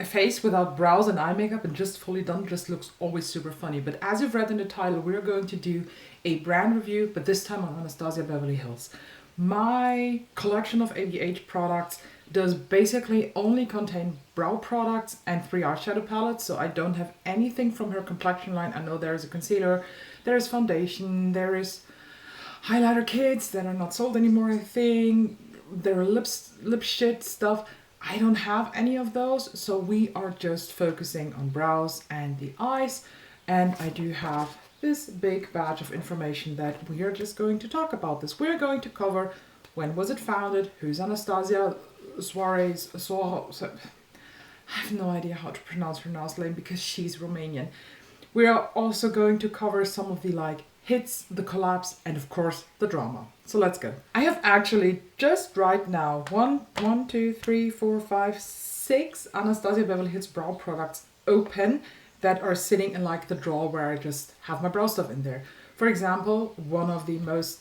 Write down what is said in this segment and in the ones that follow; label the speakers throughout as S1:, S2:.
S1: face without brows and eye makeup and just fully done just looks always super funny. But as you've read in the title, we're going to do a brand review, but this time on Anastasia Beverly Hills. My collection of ABH products does basically only contain brow products and 3 eyeshadow palettes, so I don't have anything from her complexion line. I know there is a concealer, there is foundation, there is highlighter kits that are not sold anymore, I think. There are lip shit stuff. I don't have any of those, so we are just focusing on brows and the eyes. And I do have this big batch of information that we are just going to talk about this. We're going to cover when was it founded, who's Anastasia Suarez, I have no idea how to pronounce her last name because she's Romanian. We are also going to cover some of the hits, the collapse, and of course the drama. So let's go. I have actually just right now 6 Anastasia Beverly Hills brow products open that are sitting in the drawer where I just have my brow stuff in there. For example, one of the most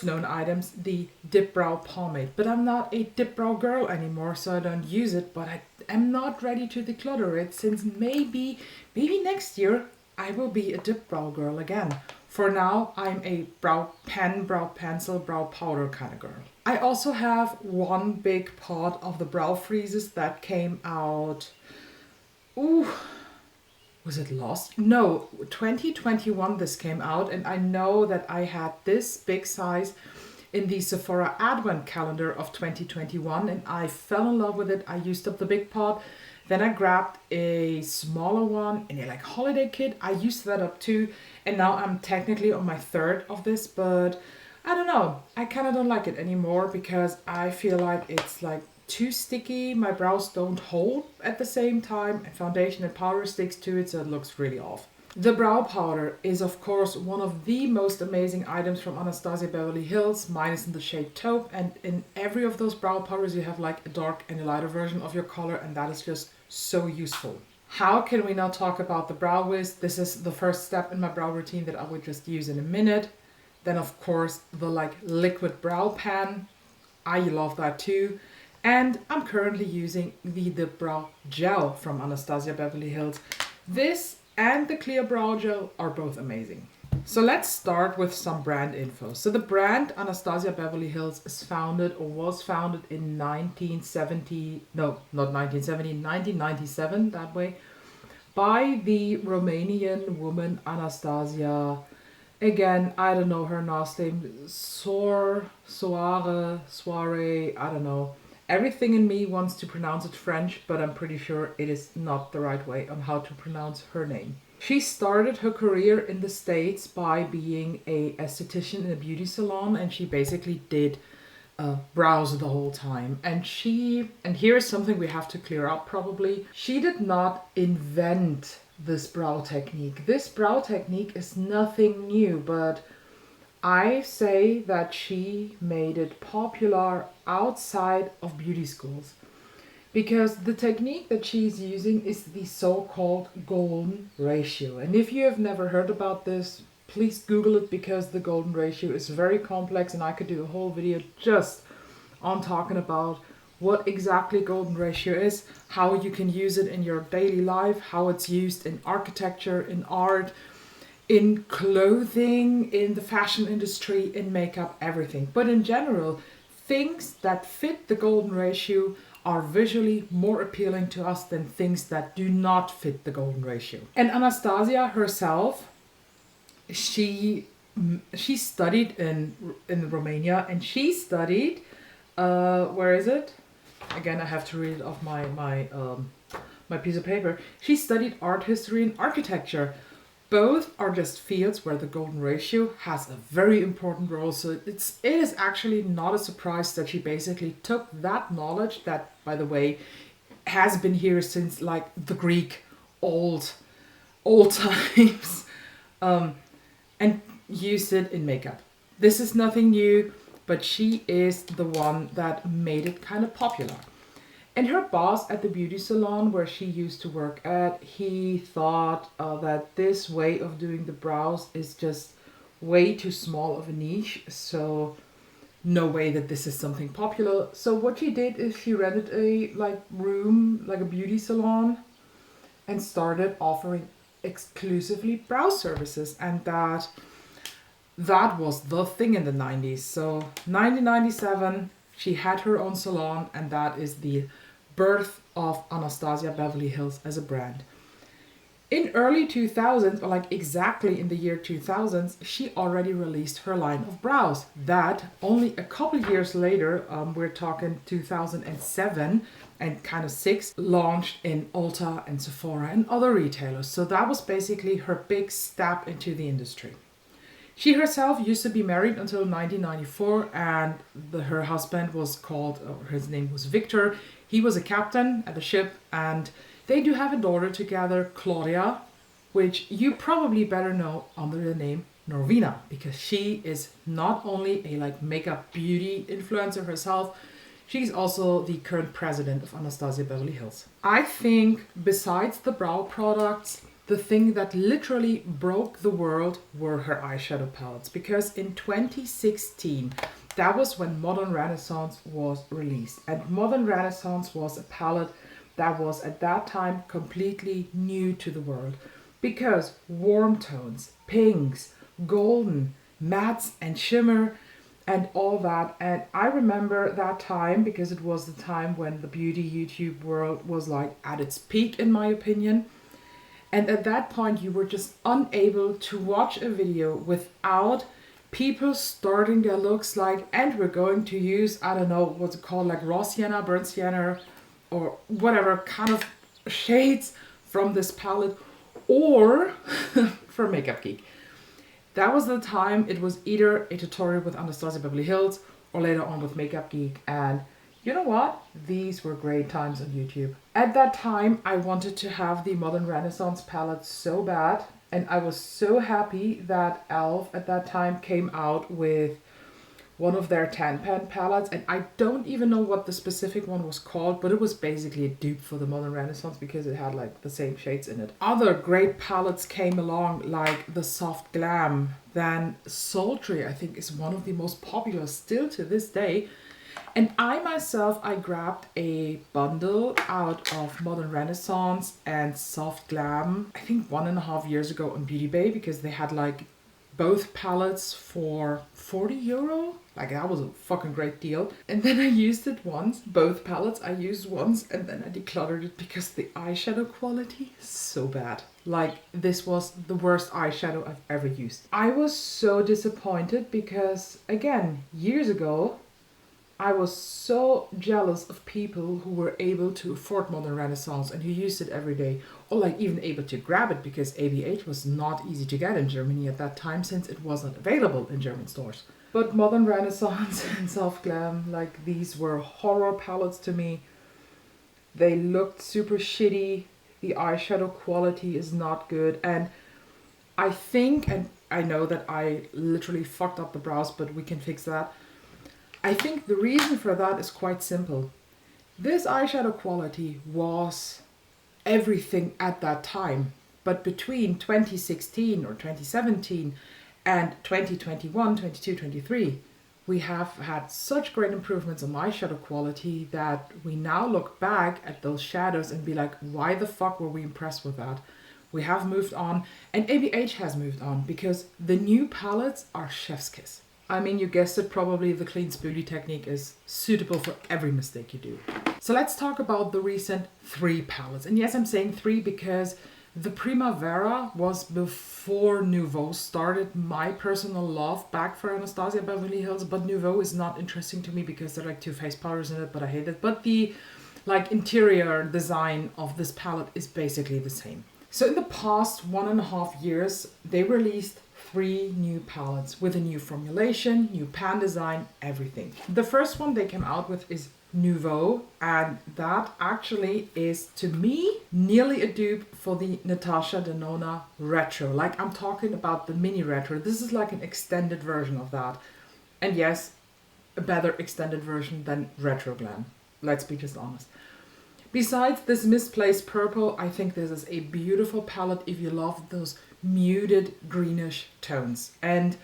S1: known items, the dip brow pomade. But I'm not a dip brow girl anymore, so I don't use it, but I am not ready to declutter it since maybe next year I will be a dip brow girl again. For now, I'm a brow pen, brow pencil, brow powder kind of girl. I also have one big pot of the brow freezes that came out, was it last? No, 2021 this came out, and I know that I had this big size in the Sephora Advent calendar of 2021, and I fell in love with it. I used up the big pot. Then I grabbed a smaller one in a holiday kit. I used that up too, and now I'm technically on my 3rd of this, but I don't know. I kind of don't like it anymore because I feel like it's too sticky. My brows don't hold at the same time, and foundation and powder sticks to it, so it looks really off. The brow powder is of course one of the most amazing items from Anastasia Beverly Hills. Mine is in the shade taupe, and in every of those brow powders you have a dark and a lighter version of your color, and that is just so useful. How can we now talk about the brow whisk? This is the first step in my brow routine that I would just use in a minute. Then of course the liquid brow pen. I love that too. And I'm currently using the brow gel from Anastasia Beverly Hills. This and the clear brow gel are both amazing. So let's start with some brand info. So the brand Anastasia Beverly Hills was founded in 1997, that way, by the Romanian woman Anastasia. Again, I don't know her last name, Soare, I don't know. Everything in me wants to pronounce it French, but I'm pretty sure it is not the right way on how to pronounce her name. She started her career in the States by being a esthetician in a beauty salon, and she basically did brows the whole time. And here's something we have to clear up probably. She did not invent this brow technique. This brow technique is nothing new, but I say that she made it popular outside of beauty schools, because the technique that she's using is the so-called golden ratio. And if you have never heard about this, please Google it, because the golden ratio is very complex, and I could do a whole video just on talking about what exactly golden ratio is, how you can use it in your daily life, how it's used in architecture, in art, in clothing, in the fashion industry, in makeup, everything. But in general, things that fit the golden ratio are visually more appealing to us than things that do not fit the golden ratio. And Anastasia herself, she studied in Romania, and she studied, where is it? Again, I have to read it off my piece of paper. She studied art history and architecture. Both are just fields where the golden ratio has a very important role. So it is actually not a surprise that she basically took that knowledge that, by the way, has been here since the Greek old times, and used it in makeup. This is nothing new, but she is the one that made it kind of popular. And her boss at the beauty salon where she used to work at, he thought that this way of doing the brows is just way too small of a niche. So no way that this is something popular. So what she did is she rented a room, like a beauty salon, and started offering exclusively brow services, and that was the thing in the 90s. So 1997 she had her own salon, and that is the birth of Anastasia Beverly Hills as a brand. In early 2000s, or exactly in the year 2000s, she already released her line of brows that only a couple years later, we're talking 2007 and kind of 6, launched in Ulta and Sephora and other retailers. So that was basically her big step into the industry. She herself used to be married until 1994, and her husband was called, or his name was Victor. He was a captain at a ship, and they do have a daughter together, Claudia, which you probably better know under the name Norvina, because she is not only a makeup beauty influencer herself, she's also the current president of Anastasia Beverly Hills. I think besides the brow products, the thing that literally broke the world were her eyeshadow palettes, because in 2016, that was when Modern Renaissance was released. And Modern Renaissance was a palette that was at that time completely new to the world, because warm tones, pinks, golden, mattes and shimmer and all that. And I remember that time because it was the time when the beauty YouTube world was at its peak, in my opinion. And at that point you were just unable to watch a video without people starting their looks and we're going to use, I don't know what's it called, raw sienna, burnt sienna, or whatever kind of shades from this palette, or for Makeup Geek. That was the time it was either a tutorial with Anastasia Beverly Hills or later on with Makeup Geek, and you know what? These were great times on YouTube. At that time, I wanted to have the Modern Renaissance palette so bad, and I was so happy that e.l.f. at that time came out with one of their tan pan palettes, and I don't even know what the specific one was called, but it was basically a dupe for the Modern Renaissance because it had the same shades in it. Other great palettes came along, like the Soft Glam. Then Sultry, I think, is one of the most popular still to this day. And I myself, I grabbed a bundle out of Modern Renaissance and Soft Glam, I think 1.5 years ago on Beauty Bay, because they had both palettes for €40. That was a fucking great deal. And then I used it once, both palettes I used once, and then I decluttered it because the eyeshadow quality is so bad. This was the worst eyeshadow I've ever used. I was so disappointed because, again, years ago, I was so jealous of people who were able to afford Modern Renaissance and who used it every day, or even able to grab it, because ABH was not easy to get in Germany at that time since it wasn't available in German stores. But Modern Renaissance and Soft Glam, these were horror palettes to me. They looked super shitty. The eyeshadow quality is not good. And I think, and I know that I literally fucked up the brows, but we can fix that. I think the reason for that is quite simple. This eyeshadow quality was everything at that time, but between 2016 or 2017 and 2021, 22, 23, we have had such great improvements on eyeshadow quality that we now look back at those shadows and be like, why the fuck were we impressed with that? We have moved on, and ABH has moved on, because the new palettes are chef's kiss. I mean, you guessed it, probably the clean spoolie technique is suitable for every mistake you do. So let's talk about the recent 3 palettes. And yes, I'm saying 3 because the Primavera was before Nouveau started my personal love back for Anastasia Beverly Hills, but Nouveau is not interesting to me because there are 2 face powders in it, but I hate it. But the interior design of this palette is basically the same. So in the past 1.5 years, they released 3 new palettes with a new formulation, new pan design, everything. The first one they came out with is Nouveau, and that actually is, to me, nearly a dupe for the Natasha Denona Retro. I'm talking about the mini retro. This is an extended version of that. And yes, a better extended version than Retro Glam. Let's be just honest. Besides this misplaced purple, I think this is a beautiful palette if you love those muted greenish tones. And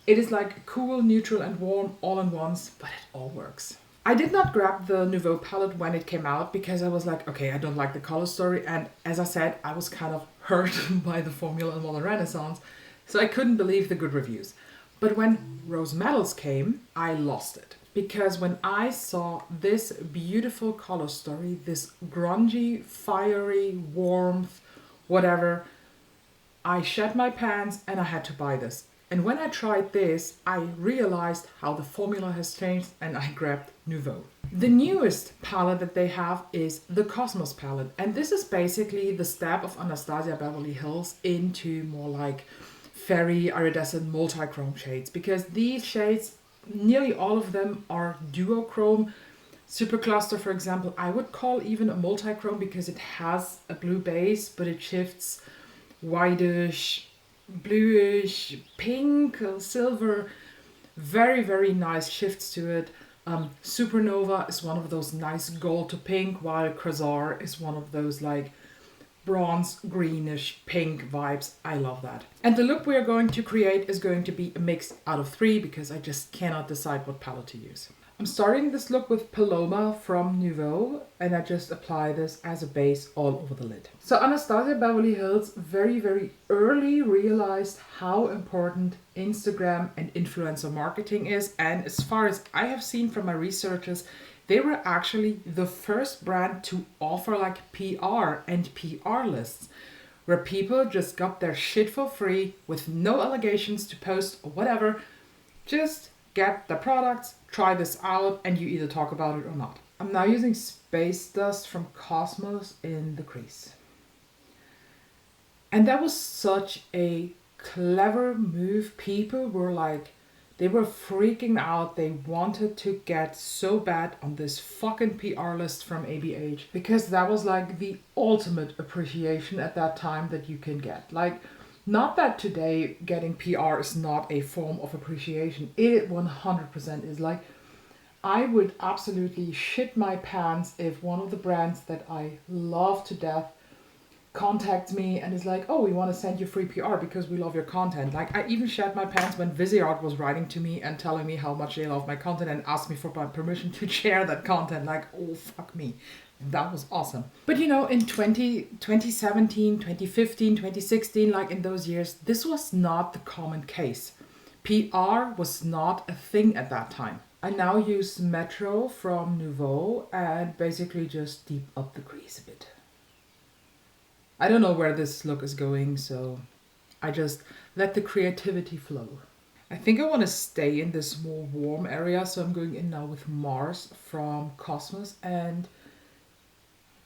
S1: It is like cool, neutral and warm all in once, but it all works. I did not grab the Nouveau palette when it came out because I was like, okay, I don't like the color story. And as I said, I was kind of hurt by the formula and Modern Renaissance. So I couldn't believe the good reviews. But when Rose Metals came, I lost it. Because when I saw this beautiful color story, this grungy, fiery, warmth, whatever, I shed my pants and I had to buy this. And when I tried this, I realized how the formula has changed and I grabbed Nouveau. The newest palette that they have is the Cosmos palette. And this is basically the step of Anastasia Beverly Hills into more like fairy iridescent multi-chrome shades. Because these shades, nearly all of them are duochrome. Supercluster, for example, I would call even a multi-chrome because it has a blue base, but it shifts whitish, bluish, pink, silver, very, very nice shifts to it. Supernova is one of those nice gold to pink, while Quasar is one of those like bronze, greenish, pink vibes. I love that. And the look we are going to create is going to be a mix out of 3 because I just cannot decide what palette to use. I'm starting this look with Paloma from Nouveau, and I just apply this as a base all over the lid. So Anastasia Beverly Hills very, very early realized how important Instagram and influencer marketing is. And as far as I have seen from my researches, they were actually the first brand to offer like PR and PR lists, where people just got their shit for free with no allegations to post or whatever. Just get the products, try this out, and you either talk about it or not. I'm now using Space Dust from Cosmos in the crease. And that was such a clever move. People were like, they were freaking out. They wanted to get so bad on this fucking PR list from ABH because that was like the ultimate appreciation at that time that you can get. Like, not that today getting PR is not a form of appreciation. It 100% is. Like, I would absolutely shit my pants if one of the brands that I love to death contacts me and is like, oh, we want to send you free PR because we love your content. Like, I even shat my pants when Viseart was writing to me and telling me how much they love my content and asked me for my permission to share that content. Like, oh, fuck me. That was awesome. But you know, in 2017, 2015, 2016, like in those years, this was not the common case. PR was not a thing at that time. I now use Metro from Nouveau and basically just deep up the crease a bit. I don't know where this look is going, so I just let the creativity flow. I think I want to stay in this more warm area, so I'm going in now with Mars from Cosmos and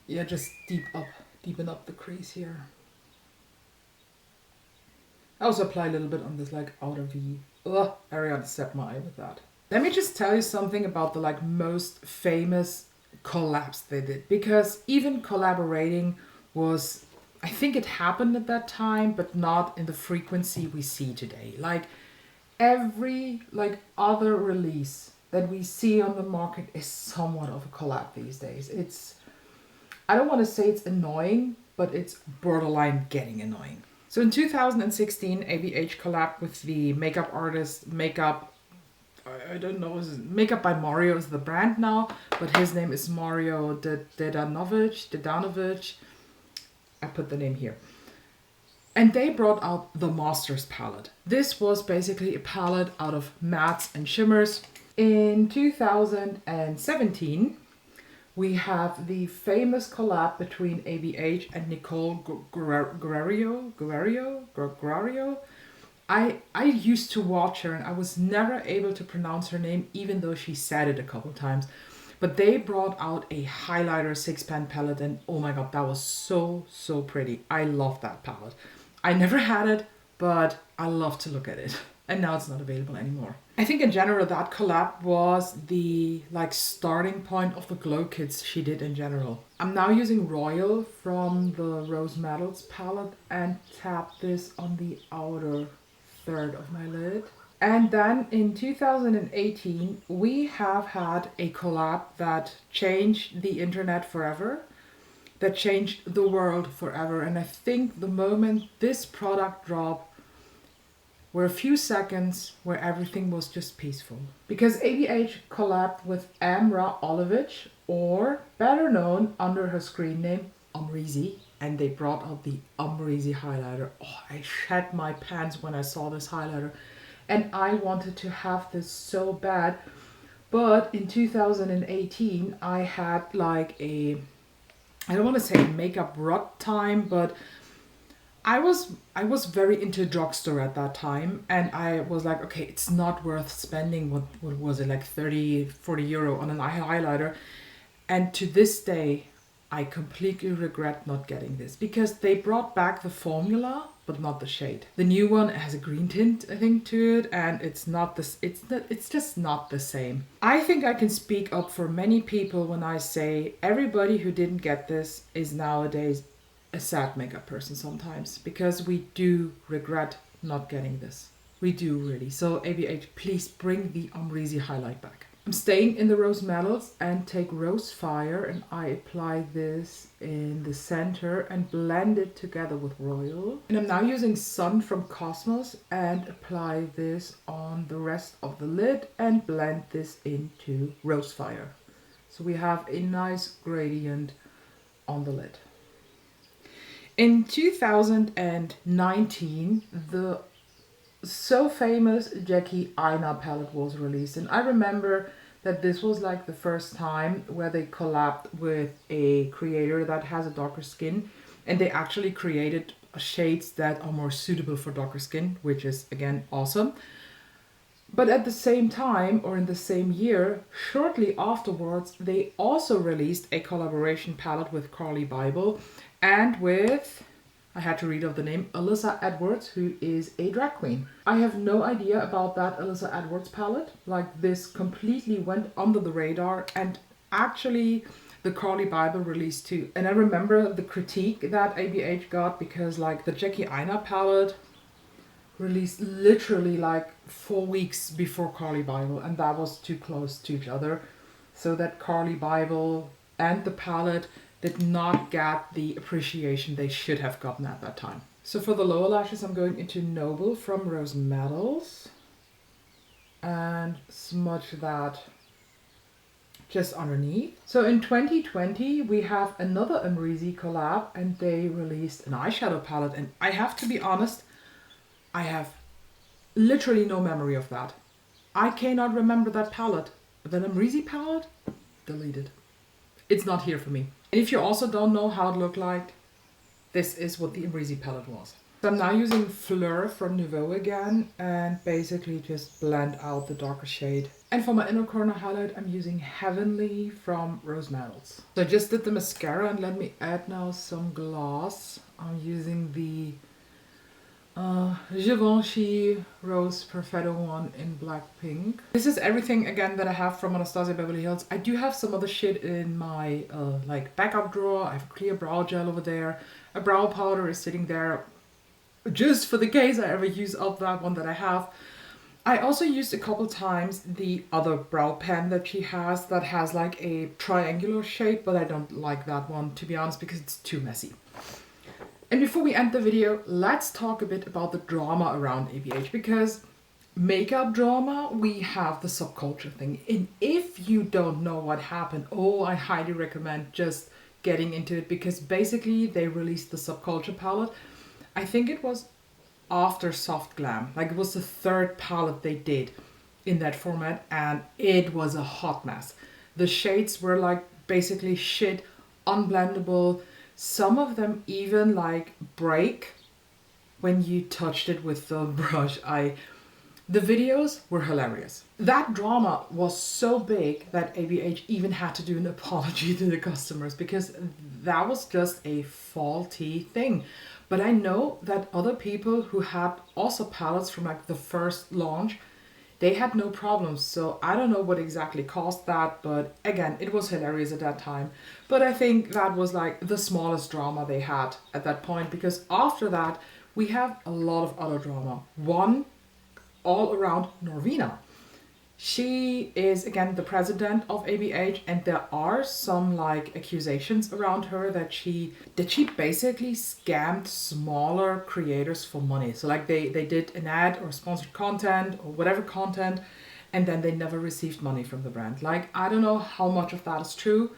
S1: yeah, just deepen up the crease here. I also apply a little bit on this like outer V area to set my eye with that. Let me just tell you something about the like most famous collabs they did, because even collaborating was, I think it happened at that time, but not in the frequency we see today. Like every like other release that we see on the market is somewhat of a collab these days. It's, I don't want to say it's annoying, but it's borderline getting annoying. So in 2016, ABH collabed with the makeup artist, I don't know, Makeup by Mario is the brand now, but his name is Mario Dedanovic. I put the name here. And they brought out the Masters palette. This was basically a palette out of mattes and shimmers. In 2017, we have the famous collab between ABH and Nicole Guerriero. I used to watch her and I was never able to pronounce her name, even though she said it a couple times. But they brought out a highlighter 6-pan palette and oh my god, that was so pretty. I love that palette. I never had it, but I love to look at it. And now it's not available anymore. I think in general that collab was the like starting point of the glow kits she did in general. I'm now using Royal from the Rose Metals palette and tap this on the outer third of my lid. And then in 2018 we have had a collab that changed the internet forever, that changed the world forever. And I think the moment this product dropped, were a few seconds where everything was just peaceful. Because ABH collabed with Amra Olivich, or better known under her screen name Umreezy, and they brought out the Umreezy highlighter. Oh, I shed my pants when I saw this highlighter, and I wanted to have this so bad. But in 2018 I had like a, I don't want to say makeup rut time, but I was very into drugstore at that time, and I was like, okay, it's not worth spending what was it, like 30-40 euro on an eye highlighter. And to this day I completely regret not getting this, because they brought back the formula but not the shade. The new one has a green tint, I think, to it, and it's not this, it's just not the same. I think I can speak up for many people when I say everybody who didn't get this is nowadays a sad makeup person sometimes, because we do regret not getting this. We do really. So ABH, please bring the Umreezy highlight back. I'm staying in the Rose Metals and take Rose Fire, and I apply this in the center and blend it together with Royal. And I'm now using Sun from Cosmos and apply this on the rest of the lid and blend this into Rose Fire. So we have a nice gradient on the lid. In 2019, the so famous Jackie Aina palette was released, and I remember that this was like the first time where they collabed with a creator that has a darker skin, and they actually created shades that are more suitable for darker skin, which is again awesome. But at the same time, or in the same year, shortly afterwards, they also released a collaboration palette with Carly Bible and with, I had to read off the name, Alyssa Edwards, who is a drag queen. I have no idea about that Alyssa Edwards palette. Like, this completely went under the radar, and actually the Carly Bible released too. And I remember the critique that ABH got, because like the Jackie Aina palette released literally like 4 weeks before Carly Bible, and that was too close to each other. So that Carly Bible and the palette did not get the appreciation they should have gotten at that time. So for the lower lashes, I'm going into Noble from Rose Metals and smudge that just underneath. So in 2020, we have another Umreezy collab, and they released an eyeshadow palette. And I have to be honest, I have literally no memory of that. I cannot remember that palette. The Umreezy palette, deleted. It's not here for me. And if you also don't know how it looked like, this is what the Umreezy palette was. So I'm now using Fleur from Nouveau again, and basically just blend out the darker shade. And for my inner corner highlight, I'm using Heavenly from Rose Metals. So I just did the mascara, and let me add now some gloss. I'm using the Givenchy Rose Perfetto one in black pink. This is everything again that I have from Anastasia Beverly Hills. I do have some other shit in my like backup drawer. I have a clear brow gel over there. A brow powder is sitting there just for the case I ever use up that one that I have. I also used a couple times the other brow pen that she has that has like a triangular shape, but I don't like that one, to be honest, because it's too messy. And before we end the video, let's talk a bit about the drama around ABH, because makeup drama, we have the subculture thing. And if you don't know what happened, oh, I highly recommend just getting into it, because basically they released the subculture palette. I think it was after Soft Glam, like it was the third palette they did in that format, and it was a hot mess. The shades were like basically shit, unblendable. Some of them even like break when you touched it with the brush. The videos were hilarious. That drama was so big that ABH even had to do an apology to the customers, because that was just a faulty thing. But I know that other people who had also palettes from like the first launch, they had no problems. So I don't know what exactly caused that, but again, it was hilarious at that time. But I think that was like the smallest drama they had at that point, because after that, we have a lot of other drama. One, all around Norvina. She is again the president of ABH, and there are some like accusations around her that she basically scammed smaller creators for money. So like they did an ad or sponsored content or whatever content, and then they never received money from the brand. Like, I don't know how much of that is true.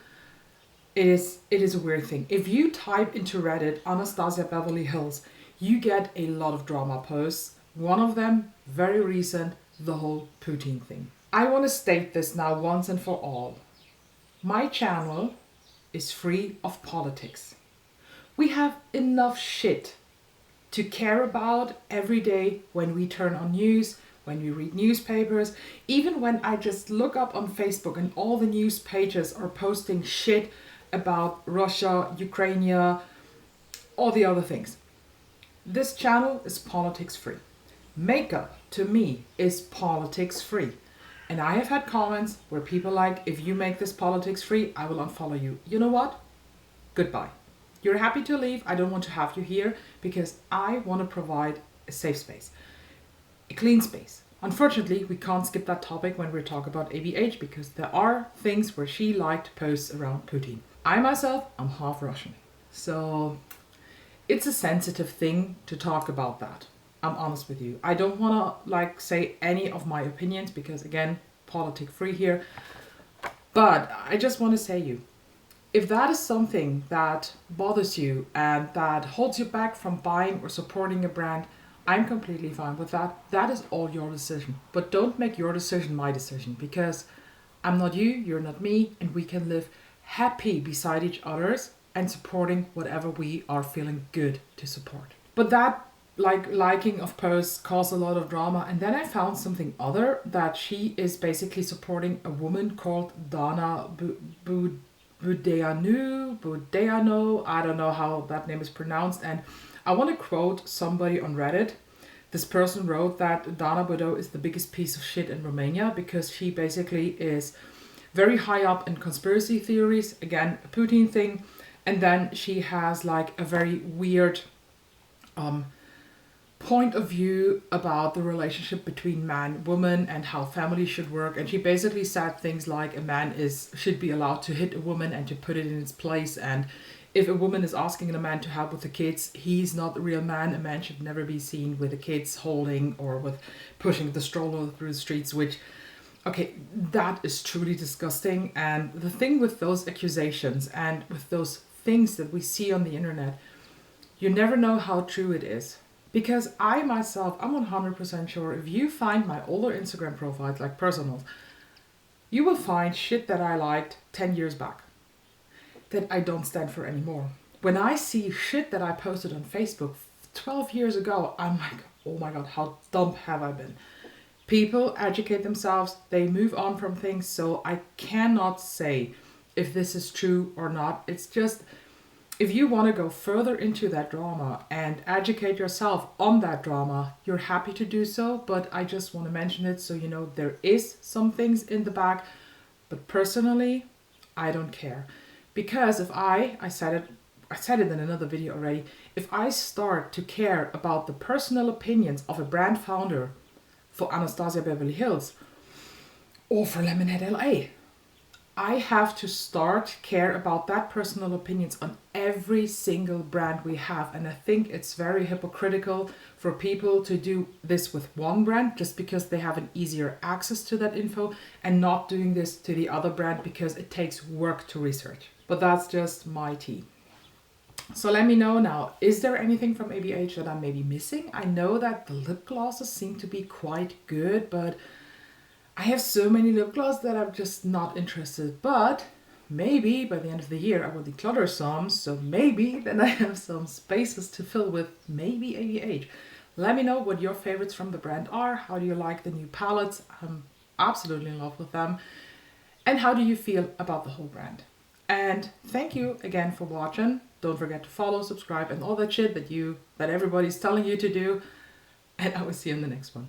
S1: It is a weird thing. If you type into Reddit Anastasia Beverly Hills, you get a lot of drama posts. One of them, very recent, the whole poutine thing. I want to state this now once and for all. My channel is free of politics. We have enough shit to care about every day when we turn on news, when we read newspapers, even when I just look up on Facebook and all the news pages are posting shit about Russia, Ukraine, all the other things. This channel is politics free. Makeup, to me, is politics free. And I have had comments where people like, if you make this politics free, I will unfollow you. You know what? Goodbye. You're happy to leave. I don't want to have you here because I want to provide a safe space, a clean space. Unfortunately, we can't skip that topic when we talk about ABH because there are things where she liked posts around Putin. I myself, I'm half Russian. So it's a sensitive thing to talk about that. I'm honest with you. I don't want to like say any of my opinions because again, politic free here. But I just want to say you, if that is something that bothers you and that holds you back from buying or supporting a brand, I'm completely fine with that. That is all your decision. But don't make your decision my decision because I'm not you, you're not me, and we can live happy beside each other's and supporting whatever we are feeling good to support. But that liking of posts caused a lot of drama, and then I found something other that she is basically supporting a woman called Dana Budeanu, I don't know how that name is pronounced, and I want to quote somebody on Reddit. This person wrote that Dana Budo is the biggest piece of shit in Romania because she basically is very high up in conspiracy theories, again, a Putin thing, and then she has like a very weird point of view about the relationship between man and woman and how family should work. And she basically said things like a man should be allowed to hit a woman and to put it in its place, and if a woman is asking a man to help with the kids, he's not the real man. A man should never be seen with the kids holding or with pushing the stroller through the streets, which, okay, that is truly disgusting. And the thing with those accusations and with those things that we see on the internet, you never know how true it is. Because I myself, I'm 100% sure if you find my older Instagram profiles, like personals, you will find shit that I liked 10 years back that I don't stand for anymore. When I see shit that I posted on Facebook 12 years ago, I'm like, oh my God, how dumb have I been? People educate themselves, they move on from things, so I cannot say if this is true or not. It's just, if you want to go further into that drama and educate yourself on that drama, you're happy to do so, but I just want to mention it so you know there is some things in the back, but personally, I don't care. Because if I said it in another video already, if I start to care about the personal opinions of a brand founder for Anastasia Beverly Hills or for Lemonade LA, I have to start care about that personal opinions on every single brand we have. And I think it's very hypocritical for people to do this with one brand just because they have an easier access to that info and not doing this to the other brand because it takes work to research. But that's just my tea. So let me know now, is there anything from ABH that I'm maybe missing? I know that the lip glosses seem to be quite good, but I have so many lip gloss that I'm just not interested. But maybe by the end of the year I will declutter some, so maybe then I have some spaces to fill with maybe ABH. Let me know what your favorites from the brand are. How do you like the new palettes? I'm absolutely in love with them. And how do you feel about the whole brand? And thank you again for watching. Don't forget to follow, subscribe, and all that shit that everybody's telling you to do. And I will see you in the next one.